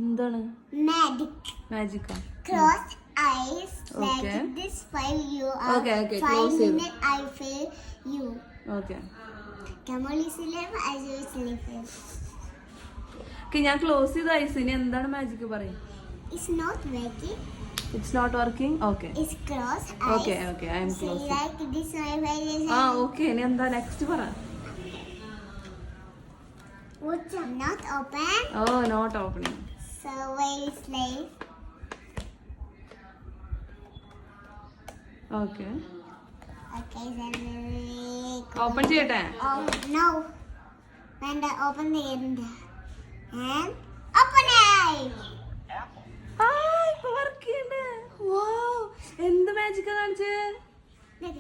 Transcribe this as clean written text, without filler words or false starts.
എന്താണ്? Magic. മാജിക്കാ? Close eyes like Okay. this while you are Okay, 5 close it. minutes I feel you. Okay. Kamali sleep as you sleep. ഞാൻ close ചെയ്ത eyes. ഇനി എന്താണ് magic പറയും? It's not working. It's not working. Okay It's close eyes. Okay okay I am close. Like this while you ah okay. ഇനി എന്താ next പറ. What's not open? Oh not opening. So while sleep. Okay. Okay, then open ചെയ്യട്ടെ? oh no. When open the end. And open it. ആ ഇപ്പൊ work ചെയ്യണ്ടേ? Wow, എന്ത് മാജിക്കാ കാണിച്ചേ? Look.